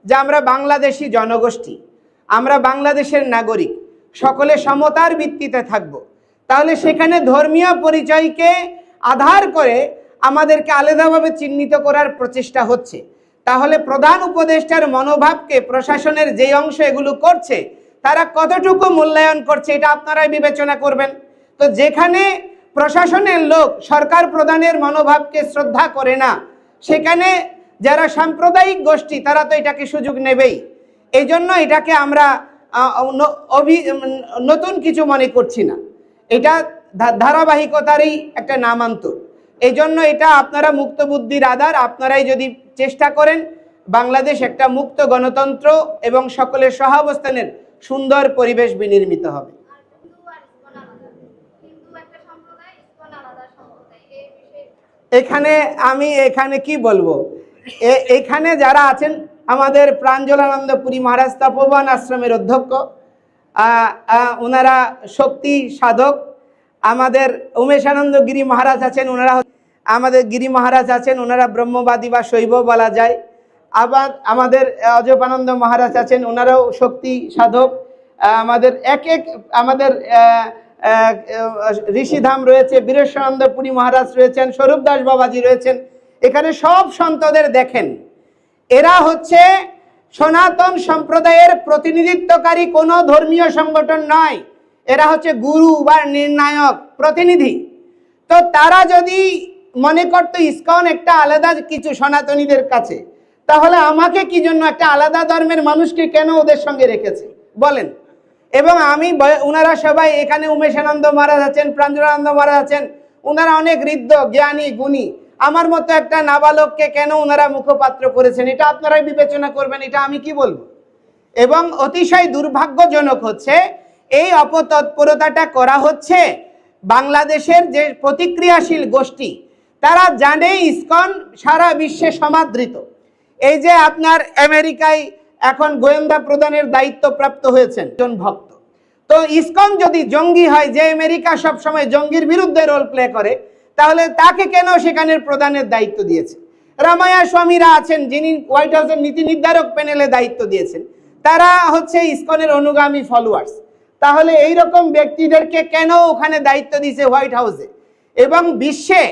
যে আমরা বাংলাদেশি জনগোষ্ঠী, আমরা বাংলাদেশের নাগরিক, সকলে সমতার ভিত্তিতে থাকব। তাহলে সেখানে ধর্মীয় পরিচয়কে আধার করে আমাদেরকে আলাদাভাবে চিহ্নিত করার প্রচেষ্টা হচ্ছে। তাহলে প্রধান উপদেষ্টার মনোভাবকে প্রশাসনের যে অংশ এগুলো করছে তারা কতটুকু মূল্যায়ন করছে এটা আপনারাই বিবেচনা করবেন। তো যেখানে প্রশাসনের লোক সরকার প্রধানের মনোভাবকে শ্রদ্ধা করে না, সেখানে যারা সাম্প্রদায়িক গোষ্ঠী তারা তো এটাকে সুযোগ নেবেই। এই জন্য এটাকে আমরা নতুন কিছু মনে করছি না, এটা ধারাবাহিকতারই একটা নামান্তর। এই জন্য এটা আপনারা মুক্ত বুদ্ধির আধার, আপনারাই যদি চেষ্টা করেন বাংলাদেশ একটা মুক্ত গণতন্ত্র এবং সকলের সহাবস্থানের সুন্দর পরিবেশ বিনির্মিত হবে। এখানে কি বলবো, এখানে যারা আছেন আমাদের প্রাঞ্জলানন্দ পুরী মহারাজ তপোবন আশ্রমের অধ্যক্ষ, ওনারা শক্তি সাধক। আমাদের উমেশানন্দ গিরি মহারাজ আছেন, ওনারা আমাদের গিরি মহারাজ আছেন, ওনারা ব্রহ্মবাদী বা শৈব বলা যায়। আবার আমাদের অজপানন্দ মহারাজ আছেন, ওনারাও শক্তি সাধক। আমাদের ঋষিধাম রয়েছে, বীরেশ্বরানন্দ পুরী মহারাজ রয়েছেন, স্বরূপ দাস বাবাজি রয়েছেন। এখানে সব সন্তদের দেখেন, এরা হচ্ছে সনাতন সম্প্রদায়ের প্রতিনিধিত্বকারী কোনো ধর্মীয় সংগঠন নয়, এরা হচ্ছে গুরু বা নির্ণায়ক প্রতিনিধি। তো তারা যদি মনে করতো ইসকন একটা আলাদা কিছু সনাতনীদের কাছে, তাহলে আমাকে কি জন্য একটা আলাদা ধর্মের মানুষকে কেন ওদের সঙ্গে রেখেছে বলেন। এবং ওনারা সবাই এখানে উমেশানন্দ মহারাজ আছেন, প্রাঞ্জলানন্দ মহারাজ আছেন, ওনারা অনেক ঋদ্ধ জ্ঞানী গুণী। আমার মতো একটা নাবালককে কেন ওনারা মুখপাত্র করেছেন এটা আপনারাই বিবেচনা করবেন, এটা আমি কি বলবো। এবং অতিশয় দুর্ভাগ্যজনক হচ্ছে এই অপতৎপরতাটা করা হচ্ছে বাংলাদেশের যে প্রতিক্রিয়াশীল গোষ্ঠী, তারা জানে ইসকন সারা বিশ্বে সমাদৃত। এই যে আপনার আমেরিকায় এখন গোয়েন্দা প্রধানের দায়িত্ব প্রাপ্ত হয়েছেন একজন ভক্ত, তো ইসকন যদি জঙ্গি হয়, যে আমেরিকা সব সময় জঙ্গির বিরুদ্ধে রোল প্লে করে, তাহলে তাকে কেন সেখানের প্রধানের দায়িত্ব দিয়েছে। রামায়া স্বামীরা আছেন যিনি হোয়াইট হাউসের নীতি নির্ধারক প্যানেলে দায়িত্ব দিয়েছেন, তারা হচ্ছে ইসকনের অনুগামী ফলোয়ার্স। তাহলে এই রকম ব্যক্তিদেরকে কেন ওখানে দায়িত্ব দিয়েছে হোয়াইট হাউসে। এবং বিশ্বে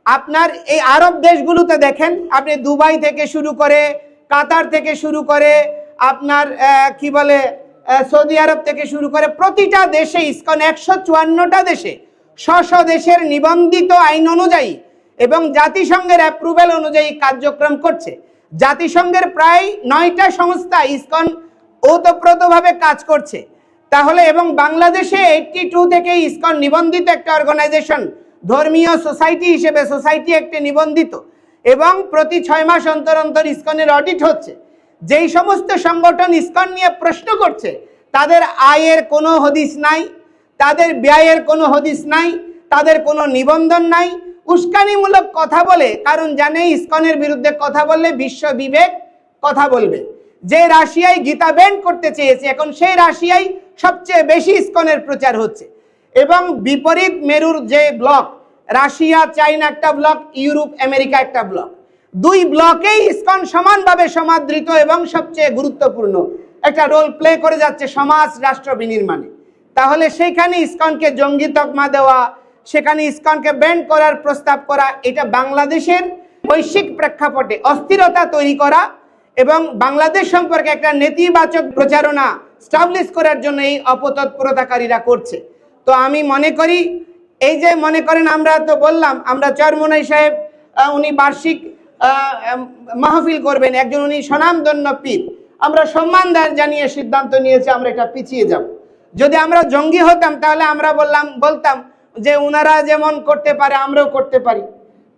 আপনার এই আরব দেশগুলোতে দেখেন, আপনি দুবাই থেকে শুরু করে, কাতার থেকে শুরু করে, আপনার সৌদি আরব থেকে শুরু করে, প্রতিটা দেশে ইসকন 154টা দেশে স্ব দেশের নিবন্ধিত আইন অনুযায়ী এবং জাতিসংঘের অ্যাপ্রুভেল অনুযায়ী কার্যক্রম করছে। জাতিসংঘের প্রায় 9টা সংস্থা ইসকন ওতপ্রোতভাবে কাজ করছে। তাহলে এবং বাংলাদেশে 82 থেকে ইসকন নিবন্ধিত একটা অর্গানাইজেশন, ধর্মীয় সোসাইটি হিসেবে সোসাইটি একটি নিবন্ধিত, এবং প্রতি 6 মাস অন্তর অন্তর ইসকনের অডিট হচ্ছে। যেই সমস্ত সংগঠন ইসকন নিয়ে প্রশ্ন করছে তাদের আয়ের কোনো হদিস নাই, তাদের ব্যয়ের কোনো হদিস নাই, তাদের কোনো নিবন্ধন নাই, উস্কানিমূলক কথা বলে, কারণ জানে ইসকনের বিরুদ্ধে কথা বললে বিশ্ব বিবেক কথা বলবে। যে রাশিয়ায় গীতা ব্যান করতে চেয়েছে, এখন সেই রাশিয়ায় সবচেয়ে বেশি ইসকনের প্রচার হচ্ছে। এবং বিপরীত মেরুর যে ব্লক, রাশিয়া চাইনা একটা ব্লক, ইউরোপ আমেরিকা একটা ব্লক, দুই ব্লকেই ইসকন সমানভাবে সমাদৃত এবং সবচেয়ে গুরুত্বপূর্ণ একটা রোল প্লে করে যাচ্ছে সমাজ রাষ্ট্র বিনির্মাণে। তাহলে সেইখানে ইসকনকে জঙ্গি তকমা দেওয়া, সেখানে ইসকনকে ব্যান করার প্রস্তাব করা, এটা বাংলাদেশের বৈশ্বিক প্রেক্ষাপটে অস্থিরতা তৈরি করা এবং বাংলাদেশ সম্পর্কে একটা নেতিবাচক প্রচারণা স্টাবলিশ করার জন্য এই অপতৎপরতাকারীরা করছে। তো আমি মনে করি, এই যে মনে করেন আমরা তো বললাম আমরা চরমোনাই সাহেব উনি বার্ষিক মাহফিল করবেন, একজন উনি স্বনামধন্য পীর, আমরা সম্মান জানিয়ে সিদ্ধান্ত নিয়েছি আমরা এটা পিছিয়ে যাব। যদি আমরা জঙ্গি হতাম তাহলে আমরা বলতাম যে উনারা যেমন করতে পারে আমরাও করতে পারি।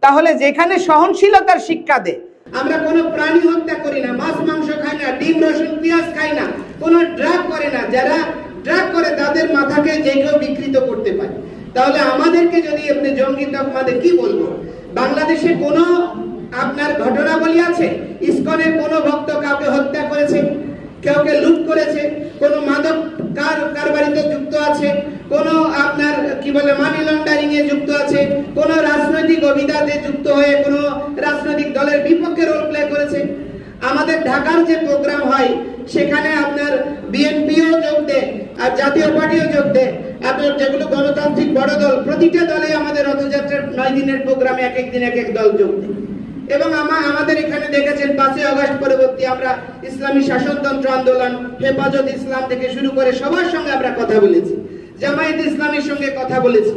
তাহলে যেখানে সহনশীলতার শিক্ষা দেয়, আমরা কোনো প্রাণী হত্যা করি না, মাছ মাংস খাই না, ডিম রসুন পেঁয়াজ খাই না, কোনো ড্রাগ করে না, যারা ড্রাগ করে তাদের মাথাকে যে কেউ বিকৃত করতে পারে। তাহলে আমাদেরকে যদি আপনি জঙ্গি তকমাদের কি বলবো? বাংলাদেশে কোনো আপনার ঘটনাবলী আছে ইসকনের কোনো ভক্ত কাউকে হত্যা করেছে, কাউকে লুট করেছে, কোনো মাদক কারবারিতে যুক্ত আছে, কোনো আপনার কি বলে মানি লন্ডারিং এ যুক্ত আছে, কোনো রাজনৈতিক অভিদাতে যুক্ত হয়ে কোনো রাজনৈতিক দলের বিপক্ষে রোল প্লে করেছে? আমাদের ঢাকার যে প্রোগ্রাম হয় সেখানে আপনার বিএনপিও যোগ দেয় আর জাতীয় পার্টিও যোগ দেয়, আপনার যেগুলো গণতান্ত্রিক বড় দল, প্রতিটা দলে আমাদের রথযাত্রার 9 দিনের প্রোগ্রামে এক এক দিন এক এক দল যোগ দেয়। এবং আমাদের এখানে দেখেছেন 5ই আগস্ট পরবর্তী আমরা ইসলামী শাসনতন্ত্র আন্দোলন, হেফাজত ইসলাম থেকে শুরু করে সবার সঙ্গে আমরা কথা বলেছি, জামায়াত ইসলামের সঙ্গে কথা বলেছি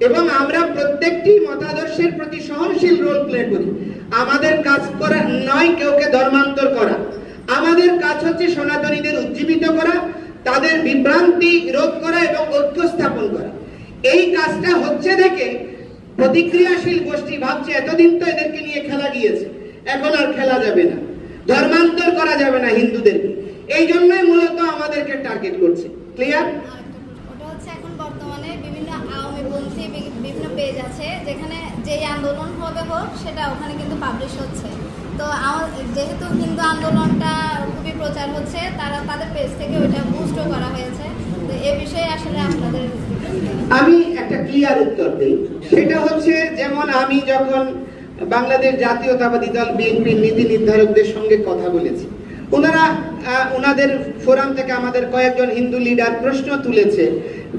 এবং আমরা প্রত্যেকটি মতাদর্শের প্রতি সহনশীল রোল প্লে করি। আমাদের কাজ করা নয় কেউকে ধর্মান্তর করা, আমাদের কাজ হচ্ছে সনাতনীদের উজ্জীবিত করা, তাদের বিভ্রান্তি রোধ করা এবং ঐক্য স্থাপন করা। এই কাজটা হচ্ছে দেখে প্রতিক্রিয়াশীল গোষ্ঠী ভাবছে এতদিন তো এদেরকে নিয়ে খেলা গিয়েছে, এখন আর খেলা যাবে না, ধর্মান্তর করা যাবে না হিন্দুদেরকে, এই জন্যই মূলত আমাদেরকে টার্গেট করছে। ক্লিয়ার? ওটা হচ্ছে এখন বর্তমানে বিভিন্ন আওয়ামীপন্থী বিভিন্ন পেজ আছে যেখানে যেই আন্দোলন হোক সেটা ওখানে কিন্তু পাবলিশ হচ্ছে। তো যেহেতু হিন্দু আন্দোলনটা খুবই প্রচার হচ্ছে, তাদের পেজ থেকে ওইটা বুস্টও করা হয়েছে। তো এ বিষয়ে আসলে আপনাদের আমি একটা ক্লিয়ার উত্তর দিই, সেটা হচ্ছে যেমন আমি যখন বাংলাদেশ জাতীয়তাবাদী দল বিএনপির নীতি নির্ধারকদের সঙ্গে কথা বলেছি, ওনাদের ফোরাম থেকে আমাদের কয়েকজন হিন্দু লিডার প্রশ্ন তুলেছে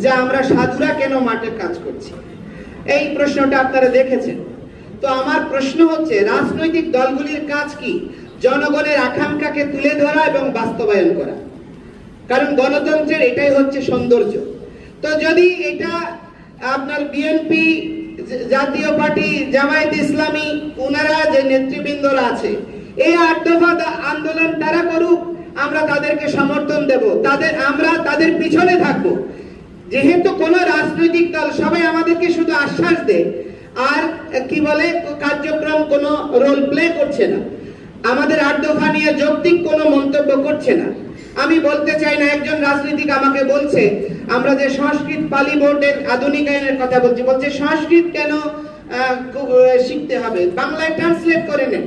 যে আমরা সাধুরা কেন মাঠে কাজ করছি, এই প্রশ্নটা আপনারা দেখেছেন। তো আমার প্রশ্ন হচ্ছে রাজনৈতিক দলগুলির কাজ কি? জনগণের আকাঙ্ক্ষাকে তুলে ধরা এবং বাস্তবায়ন করা, কারণ গণতন্ত্রের এটাই হচ্ছে সৌন্দর্য। তো যদি এটা আপনার বিএনপি, জাতীয় পার্টি, জামায়াত ইসলামী, ওনারা যে নেতৃবৃন্দরা আছে, এই 8 দফা আন্দোলন তারা করুক, আমরা তাদেরকে সমর্থন দেব, আমরা তাদের পিছনে থাকবো। যেহেতু কোন রাজনৈতিক দল সবাই আমাদেরকে শুধু আশ্বাস দেয় আর কি বলে কার্যক্রম কোনো রোল প্লে করছে না, আমাদের 8 দফা নিয়ে যৌক্তিক কোনো মন্তব্য করছে না। আমি বলতে চাই না, একজন রাজনীতিক আমাকে বলছে আমরা যে সংস্কৃত পালি বোর্ডের আধুনিকায়নের কথা বলছে সংস্কৃত কেন শিখতে হবে, বাংলায় ট্রান্সলেট করে নেন।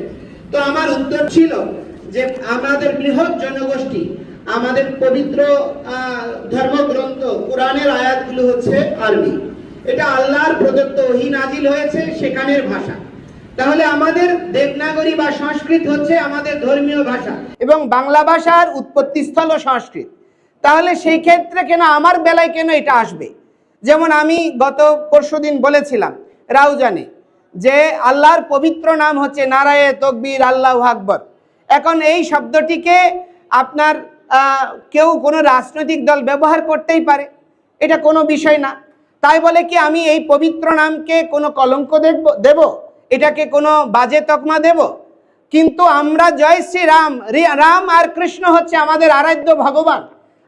তো আমার উত্তর ছিল যে আমাদের বৃহৎ জনগোষ্ঠী, আমাদের পবিত্র ধর্মগ্রন্থ কোরআনের আয়াতগুলো হচ্ছে আরবি, এটা আল্লাহর প্রদত্ত ওহী নাজিল হয়েছে সেখানের ভাষা। তাহলে আমাদের দেবনাগরী বা সংস্কৃত হচ্ছে আমাদের ধর্মীয় ভাষা এবং বাংলা ভাষার উৎপত্তিস্থল সংস্কৃত। তাহলে সেই ক্ষেত্রে কেন আমার বেলায় কেন এটা আসবে? যেমন আমি গত পরশুদিন বলেছিলাম রাউজানে যে আল্লাহর পবিত্র নাম হচ্ছে নারায়ে তকবীর, আল্লাহু আকবার। এখন এই শব্দটিকে আপনার কেউ কোনো রাজনৈতিক দল ব্যবহার করতেই পারে, এটা কোনো বিষয় না। তাই বলে কি আমি এই পবিত্র নামকে কোনো কলঙ্ক দেব, এটাকে কোনো বাজে তকমা দেব? কিন্তু আমরা জয় শ্রী রাম, রাম আর কৃষ্ণ হচ্ছে আমাদের আরাধ্য ভগবান।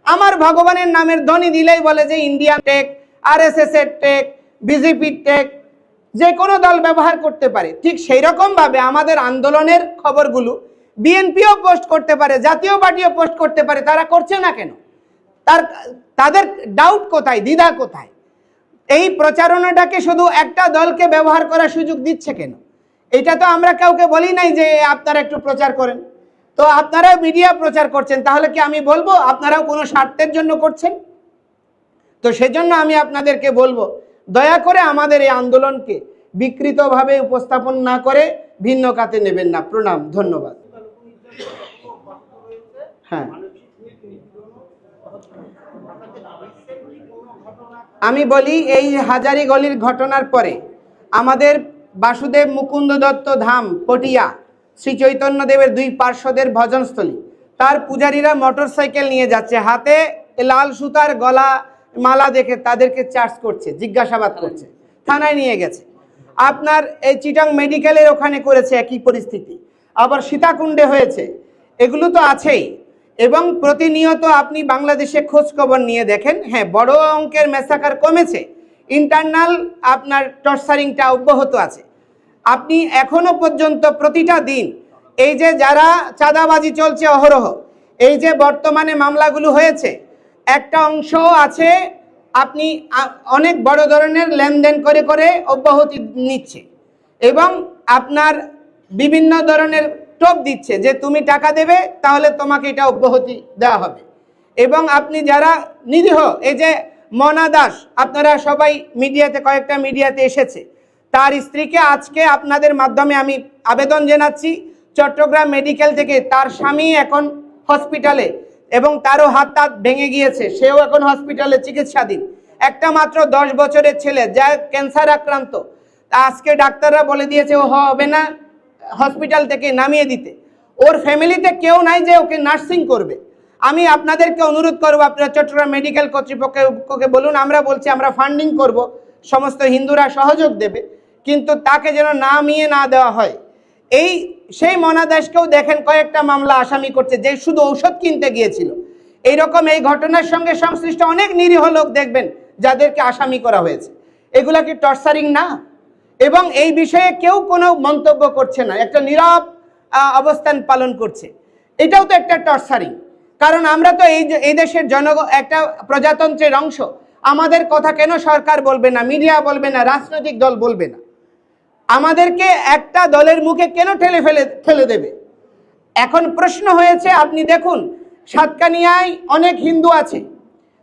আমার ভগবানের নামের ধ্বনি দিলেই বলে যে ইন্ডিয়া টেক, আরএসএস এর টেক, বিজেপির টেক, যে কোনো দল ব্যবহার করতে পারে। ঠিক সেই রকম ভাবে আমাদের আন্দোলনের খবরগুলো বিএনপিও পোস্ট করতে পারে, জাতীয় পার্টিও পোস্ট করতে পারে, তারা করছে না কেন? তাদের ডাউট কোথায়, দ্বিধা কোথায়? এই প্রচারণাটাকে শুধু একটা দলকে ব্যবহার করার সুযোগ দিচ্ছে কেন? এটা তো আমরা কাউকে বলি নাই যে আপনারা একটু প্রচার করেন। তো আপনারাও মিডিয়া প্রচার করছেন, তাহলে কি আমি বলবো আপনারাও কোনো স্বার্থের জন্য করছেন? তো সেজন্য আমি আপনাদেরকে বলবো, দয়া করে আমাদের এই আন্দোলনকে বিকৃতভাবে উপস্থাপন না করে ভিন্ন খাতে নেবেন না। প্রণাম, ধন্যবাদ। হ্যাঁ, আমি বলি, এই হাজারি গলির ঘটনার পরে আমাদের বাসুদেব মুকুন্দ দত্ত ধাম পটিয়া শ্রী চৈতন্যদেবের 2 পার্শ্বদের ভজনস্থলী, তার পূজারীরা মোটরসাইকেল নিয়ে যাচ্ছে, হাতে লাল সুতার গলা মালা দেখে তাদেরকে চার্জ করছে, জিজ্ঞাসাবাদ করছে, থানায় নিয়ে গেছে। আপনার এই চিটাং মেডিকেলের ওখানে করেছে একই পরিস্থিতি, আবার সীতাকুণ্ডে হয়েছে। এগুলো তো আছেই। এবং প্রতিনিয়ত আপনি বাংলাদেশে খোঁজ খবর নিয়ে দেখেন, হ্যাঁ, বড় অঙ্কের ম্যাসাকার কমেছে, ইন্টারনাল আপনার টর্চারিংটা অব্যাহত আছে। আপনি এখনো পর্যন্ত প্রতিটা দিন এই যে যারা চাঁদাবাজি চলছে অহরহ, এই যে বর্তমানে মামলাগুলো হয়েছে, একটা অংশ আছে আপনি অনেক বড় ধরনের লেনদেন করে করে অব্যাহতি নিচ্ছে এবং আপনার বিভিন্ন ধরনের টোপ দিচ্ছে যে তুমি টাকা দেবে তাহলে তোমাকে এটা অব্যাহতি দেওয়া হবে। এবং আপনি যারা নিরীহ, এই যে মনা দাস, আপনারা সবাই মিডিয়াতে, কয়েকটা মিডিয়াতে এসেছে, তার স্ত্রীকে আজকে আপনাদের মাধ্যমে আমি আবেদন জানাচ্ছি, চট্টগ্রাম মেডিকেল থেকে তার স্বামী এখন হসপিটালে এবং তারও হাত টাত ভেঙে গিয়েছে, সেও এখন হসপিটালে চিকিৎসাধীন। একটা মাত্র 10 বছরের ছেলে যা ক্যান্সার আক্রান্ত, আজকে ডাক্তাররা বলে দিয়েছে ও হবে না, হসপিটাল থেকে নামিয়ে দিতে। ওর ফ্যামিলিতে কেউ নাই যে ওকে নার্সিং করবে। আমি আপনাদেরকে অনুরোধ করবো, আপনারা চট্টগ্রাম মেডিকেল কর্তৃপক্ষকে বলুন, আমরা বলছি আমরা ফান্ডিং করব, সমস্ত হিন্দুরা সহযোগ দেবে, কিন্তু তাকে যেন নামিয়ে না দেওয়া হয়। সেই মনা দাসকেও দেখেন কয়েকটা মামলা আসামি করছে, যে শুধু ঔষধ কিনতে গিয়েছিল। এইরকম এই ঘটনার সঙ্গে সংশ্লিষ্ট অনেক নিরীহ লোক দেখবেন যাদেরকে আসামি করা হয়েছে। এগুলা কি টর্চারিং না? এবং এই বিষয়ে কেউ কোনো মন্তব্য করছে না, একটা নীরব অবস্থান পালন করছে। এটাও তো একটা টর্চারিং। কারণ আমরা তো এই দেশের একটা প্রজাতন্ত্রের অংশ। আমাদের কথা কেন সরকার বলবে না, মিডিয়া বলবে না, রাজনৈতিক দল বলবে না? আমাদেরকে একটা দলের মুখে কেন ঠেলে দেবে? এখন প্রশ্ন হয়েছে, আপনি দেখুন, সাতকানিয়ায় অনেক হিন্দু আছে,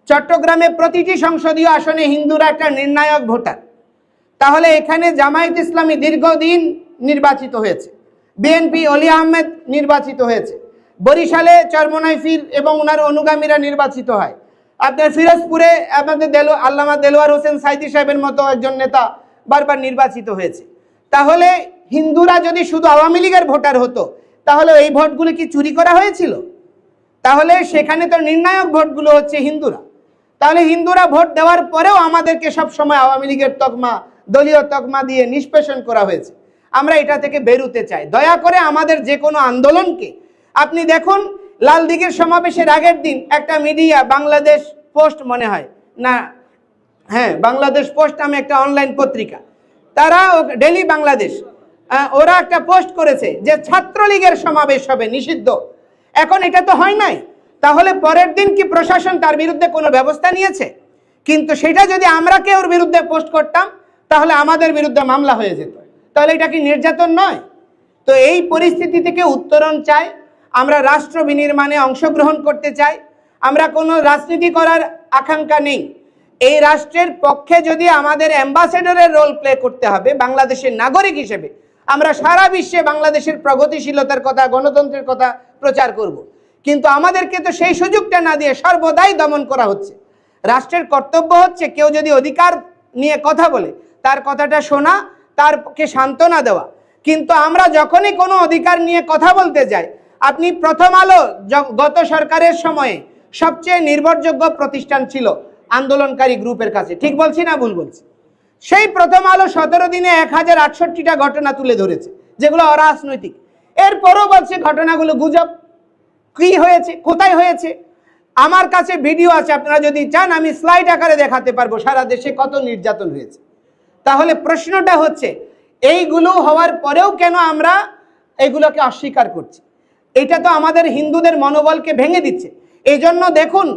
চট্টগ্রামে প্রতিটি সংসদীয় আসনে হিন্দুরা একটা নির্ণায়ক ভোটার। তাহলে এখানে জামায়াত ইসলামী দীর্ঘদিন নির্বাচিত হয়েছে, বিএনপি অলি আহমেদ নির্বাচিত হয়েছে, বরিশালে চরমনাই পীর এবং ওনার অনুগামীরা নির্বাচিত হয়। আপনার ফিরোজপুরে আমাদের আল্লামা দেলোয়ার হোসেন সাইদি সাহেবের মতো একজন নেতা বারবার নির্বাচিত হয়েছে। তাহলে হিন্দুরা যদি শুধু আওয়ামী লীগের ভোটার হতো, তাহলে এই ভোটগুলো কি চুরি করা হয়েছিল? তাহলে সেখানে তো নির্ণায়ক ভোটগুলো হচ্ছে হিন্দুরা। তাহলে হিন্দুরা ভোট দেওয়ার পরেও আমাদেরকে সব সময় আওয়ামী লীগের তকমা, দলীয় তকমা দিয়ে নিষ্পেষণ করা হয়েছে। আমরা এটা থেকে বেরোতে চাই। দয়া করে আমাদের যে কোনো আন্দোলনকে, আপনি দেখুন, লাল দিঘির সমাবেশের আগের দিন একটা মিডিয়া, বাংলাদেশ পোস্ট মনে হয় না, হ্যাঁ, বাংলাদেশ পোস্ট নামে একটা অনলাইন পত্রিকা, তারা ডেলি বাংলাদেশ, ওরা একটা পোস্ট করেছে যে ছাত্রলীগের সমাবেশ হবে নিষিদ্ধ। এখন এটা তো হয় নাই, তাহলে পরের দিন কি প্রশাসন তার বিরুদ্ধে কোনো ব্যবস্থা নিয়েছে? কিন্তু সেটা যদি আমরা কেউ বিরুদ্ধে পোস্ট করতাম, তাহলে আমাদের বিরুদ্ধে মামলা হয়ে যেত। তাহলে এটা কি নির্যাতন নয়? তো এই পরিস্থিতি থেকে উত্তরণ চাই। আমরা রাষ্ট্র বিনির্মাণে অংশগ্রহণ করতে চাই। আমরা কোনো রাজনীতি করার আকাঙ্ক্ষা নেই। এই রাষ্ট্রের পক্ষে যদি আমাদের অ্যাম্বাসেডরের রোল প্লে করতে হবে বাংলাদেশের নাগরিক হিসেবে, আমরা সারা বিশ্বে বাংলাদেশের প্রগতিশীলতার কথা, গণতন্ত্রের কথা প্রচার করব। কিন্তু আমাদেরকে তো সেই সুযোগটা না দিয়ে সর্বদাই দমন করা হচ্ছে। রাষ্ট্রের কর্তব্য হচ্ছে কেউ যদি অধিকার নিয়ে কথা বলে তার কথাটা শোনা, তারকে সান্ত্বনা দেওয়া। কিন্তু আমরা যখনই কোনো অধিকার নিয়ে কথা বলতে যাই, আপনি প্রথম আলো গত সরকারের সময়ে সবচেয়ে নির্ভরযোগ্য প্রতিষ্ঠান ছিল আন্দোলনকারী গ্রুপের কাছে, ঠিক বলছি না ভুল বলছি? সেই প্রথম আলো 17 দিনে 1068টা ঘটনা তুলে ধরেছে যেগুলো অরাজনৈতিক। এরপরও বলছে ঘটনাগুলো গুজব। কি হয়েছে, কোথায় হয়েছে? আমার কাছে ভিডিও আছে, আপনারা যদি চান আমি স্লাইড আকারে দেখাতে পারবো সারা দেশে কত নির্যাতন হয়েছে। তাহলে প্রশ্নটা হচ্ছে, এইগুলো হওয়ার পরেও কেন আমরা এগুলোকে অস্বীকার করছি? এটা তো আমাদের হিন্দুদের মনোবলকে ভেঙে দিচ্ছে। এই জন্য দেখুন,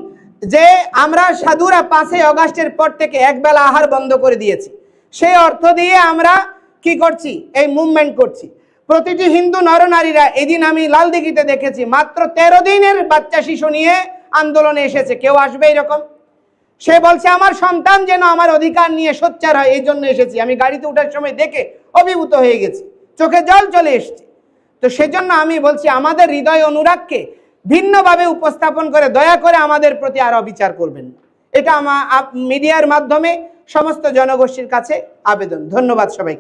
যে আমরা সাধুরা 5ই অগাস্টের পর থেকে একবেলা আহার বন্ধ করে দিয়েছি, সেই অর্থ দিয়ে আমরা কি করছি, এই মুভমেন্ট করছি। প্রতিটি হিন্দু নরনারীরা, এদিন আমি লালদিঘিতে দেখেছি মাত্র 13 দিনের বাচ্চা শিশু নিয়ে আন্দোলনে এসেছে। কেউ আসবে এরকম? সে বলছে আমার সন্তান যেন আমার অধিকার নিয়ে সোচ্চার হয়, এই জন্য এসেছি। আমি গাড়িতে ওঠার সময় দেখে অভিভূত হয়ে গেছি, চোখে জল চলে এসছে। তো সেজন্য আমি বলছি আমাদের হৃদয় অনুরাগকে ভিন্নভাবে উপস্থাপন করে দয়া করে আমাদের প্রতি আর অবিচার করবেন। এটা আমার মিডিয়ার মাধ্যমে সমস্ত জনগোষ্ঠীর কাছে আবেদন। ধন্যবাদ সবাইকে।